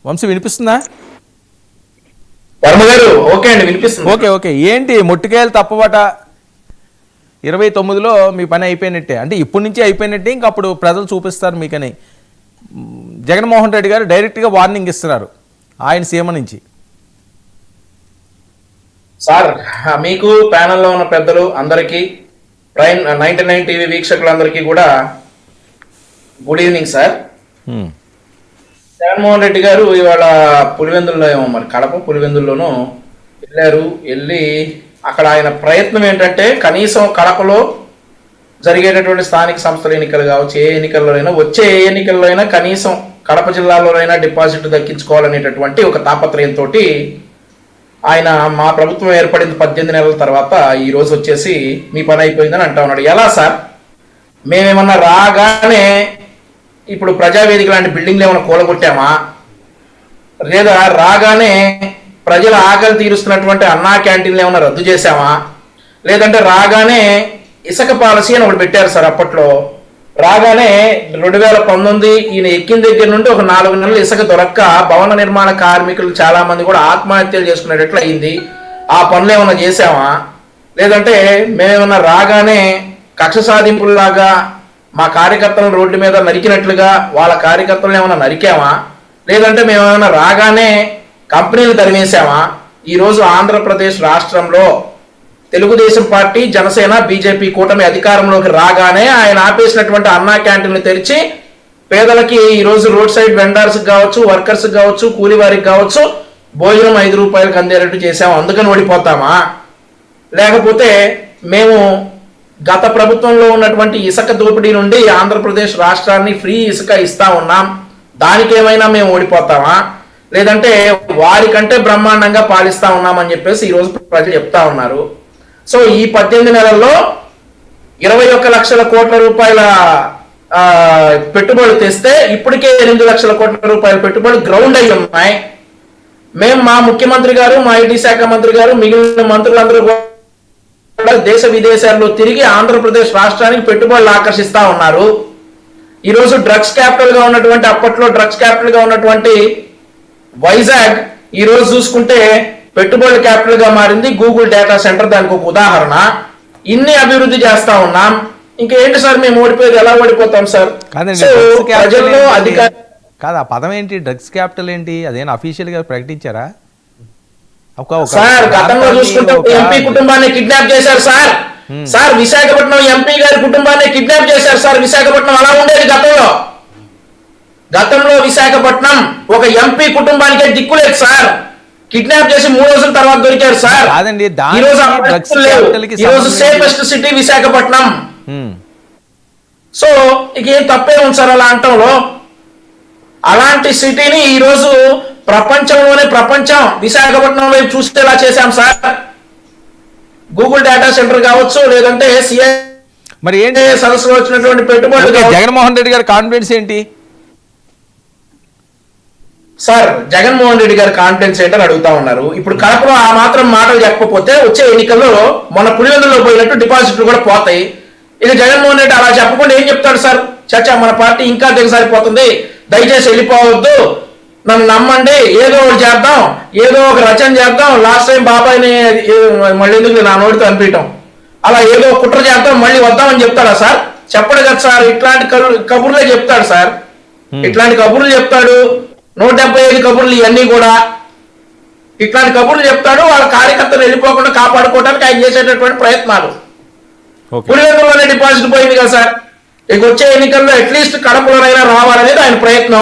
వంశీ వినిపిస్తుందా? వర్మ గారు ఓకే అండి, వినిపిస్తుంది. Okay okay. ఏంటి మొట్టికాయలు తప్పవట 29లో మీ పని అయిపోయినట్టే, అంటే ఇప్పటి నుంచి అయిపోయినట్టే, ఇంక అప్పుడు ప్రజలు చూపిస్తారు మీకని జగన్మోహన్ రెడ్డి గారు డైరెక్ట్గా వార్నింగ్ ఇస్తున్నారు ఆయన సీమ నుంచి. సార్, మీకు ప్యానెల్లో ఉన్న పెద్దలు అందరికీ, ప్రైమ్ 99 టీవీ వీక్షకులందరికీ కూడా good evening sir. Jaganmohan Reddy గారు ఇవాళ పులివెందుల్లో ఏమో మరి కడప పులివెందుల్లోనూ వెళ్ళి అక్కడ ఆయన ప్రయత్నం ఏంటంటే కనీసం కడపలో జరిగేటటువంటి స్థానిక సంస్థల ఎన్నికలు కావచ్చు, ఏ ఎన్నికల్లోనైనా, వచ్చే ఏ ఎన్నికల్లో అయినా కనీసం కడప జిల్లాలోనైనా డిపాజిట్ దక్కించుకోవాలనేటటువంటి ఒక తాపత్రయంతో ఆయన మా ప్రభుత్వం ఏర్పడిన 18 నెలల తర్వాత ఈ రోజు వచ్చేసి మీ పని అయిపోయిందని అంటా ఉన్నాడు. ఎలా సార్? మేమేమన్నా రాగానే ఇప్పుడు ప్రజావేదిక లాంటి బిల్డింగ్లు ఏమైనా కూలగొట్టామా, లేదా రాగానే ప్రజల ఆకలి తీరుస్తున్నటువంటి అన్నా క్యాంటీన్లు ఏమైనా రద్దు చేశామా, లేదంటే రాగానే ఇసుక పాలసీ అని ఒకటి పెట్టారు సార్. అప్పట్లో రాగానే 2019 ఈయన ఎక్కిన దగ్గర నుండి ఒక 4 నెలలు ఇసుక దొరక్క భవన నిర్మాణ కార్మికులు చాలా మంది కూడా ఆత్మహత్యలు చేసుకునేటట్లు అయింది. ఆ పనులు ఏమైనా చేసామా, లేదంటే మేమేమన్నా రాగానే కక్ష సాధింపుల్లాగా మా కార్యకర్తలను రోడ్డు మీద నరికినట్లుగా వాళ్ళ కార్యకర్తలను ఏమైనా నరికామా, లేదంటే మేమేమైనా రాగానే కంపెనీలు తరిమేశామా? ఈరోజు ఆంధ్రప్రదేశ్ రాష్ట్రంలో తెలుగుదేశం పార్టీ, జనసేన, బీజేపీ కూటమి అధికారంలోకి రాగానే ఆయన ఆపేసినటువంటి అన్నా క్యాంటీన్లు తెరిచి పేదలకి ఈరోజు రోడ్ సైడ్ వెండర్స్ కావచ్చు, వర్కర్స్ కావచ్చు, కూలి వారికి కావచ్చు భోజనం 5 రూపాయలకు అందేటట్టు చేసాము. అందుకని ఓడిపోతామా? లేకపోతే మేము గత ప్రభుత్వంలో ఉన్నటువంటి ఇసుక దోపిడీ నుండి ఆంధ్రప్రదేశ్ రాష్ట్రాన్ని ఫ్రీ ఇసుక ఇస్తా ఉన్నాం, దానికేమైనా మేము ఓడిపోతామా? లేదంటే వారికంటే బ్రహ్మాండంగా పాలిస్తా ఉన్నామని చెప్పేసి ఈరోజు ప్రజలు చెప్తా ఉన్నారు. సో ఈ 18 నెలల్లో 21 లక్షల కోట్ల రూపాయల పెట్టుబడులు తెస్తే ఇప్పటికే 8 లక్షల కోట్ల రూపాయల పెట్టుబడులు గ్రౌండ్ అయి ఉన్నాయి. మేము, మా ముఖ్యమంత్రి గారు, మా ఐటీ శాఖ మంత్రి గారు, మిగిలిన మంత్రులందరూ కూడా దేశ విదేశాల్లో తిరిగి ఆంధ్రప్రదేశ్ రాష్ట్రానికి పెట్టుబడులు ఆకర్షిస్తా ఉన్నారు. ఈరోజు డ్రగ్స్ క్యాపిటల్ గా ఉన్నటువంటి, అప్పట్లో డ్రగ్స్ క్యాపిటల్ గా ఉన్నటువంటి వైజాగ్ ఈ రోజు చూసుకుంటే పెట్టుబడుల క్యాపిటల్ గా మారింది. గూగుల్ డేటా సెంటర్ దానికి ఒక ఉదాహరణ. ఇన్ని అభివృద్ధి చేస్తా ఉన్నాం. ఇంకేంటి సార్ మేము ఓడిపోయేది? ఎలా ఓడిపోతాం సార్? ప్రజల్లో అధికారం కాదు. ఆ పదం ఏంటి? డ్రగ్స్ క్యాపిటల్ ఏంటి? అదేనా అఫీషియల్ గా ప్రకటించారా? సార్, గతంలో చూసుకుంటే ఎంపీ కుటుంబాన్ని కిడ్నాప్ చేశారు సార్. సార్, విశాఖపట్నం ఎంపీ గారి కుటుంబాన్ని కిడ్నాప్ చేశారు సార్. విశాఖపట్నం అలా ఉండేది గతంలో విశాఖపట్నం ఒక ఎంపీ కుటుంబానికే దిక్కులేదు సార్. కిడ్నాప్ చేసి 3 రోజుల తర్వాత దొరికారు సార్. ఈరోజు సేఫెస్ట్ సిటీ విశాఖపట్నం. సో ఇక ఏం తప్పే ఉంది సార్ అలా అంటంలో? అలాంటి సిటీని ఈరోజు ప్రపంచం విశాఖపట్నం వైపు చూసేలా చేశాం సార్. గూగుల్ డేటా సెంటర్ కావచ్చు, లేదంటే మరి ఏంటి సదస్సులో వచ్చినటువంటి పెట్టుబడులు. జగన్మోహన్ రెడ్డి గారి కాన్ఫిడెన్స్ ఏంటి సార్? జగన్మోహన్ రెడ్డి గారి కాన్ఫిడెన్స్ ఏంటని అడుగుతా ఉన్నారు. ఇప్పుడు కడపలో ఆ మాత్రం మాటలు చెప్పకపోతే వచ్చే ఎన్నికల్లో మన పులివెందులో పోయినట్టు డిపాజిట్లు కూడా పోతాయి. ఇక జగన్మోహన్ రెడ్డి అలా చెప్పకుండా ఏం చెప్తాడు సార్? చచ్చా, మన పార్టీ ఇంకా దిగజారిపోతుంది, దయచేసి వెళ్ళిపోవద్దు, నన్ను నమ్మండి, ఏదో ఒకటి చేద్దాం, ఏదో ఒక రచన చేద్దాం, లాస్ట్ టైం బాబాయ్ని మళ్ళీ ఎందుకు నా నోటితో అనిపించడం, అలా ఏదో కుట్ర చేద్దాం, మళ్ళీ వద్దామని చెప్తాడా సార్? చెప్పడు కదా సార్. ఇట్లాంటి కబుర్లే చెప్తాడు సార్. ఇట్లాంటి కబుర్లు చెప్తాడు. 175 కబుర్లు ఇవన్నీ కూడా ఇట్లాంటి కబుర్లు చెప్తాడు. వాళ్ళ కార్యకర్తలు వెళ్ళిపోకుండా కాపాడుకోవడానికి ఆయన చేసేటటువంటి ప్రయత్నాలు. పులివెందులోనే డిపాజిట్ పోయింది కదా సార్. ఇక వచ్చే ఎన్నికల్లో అట్లీస్ట్ కడపలోనైనా రావాలనేది ఆయన ప్రయత్నం.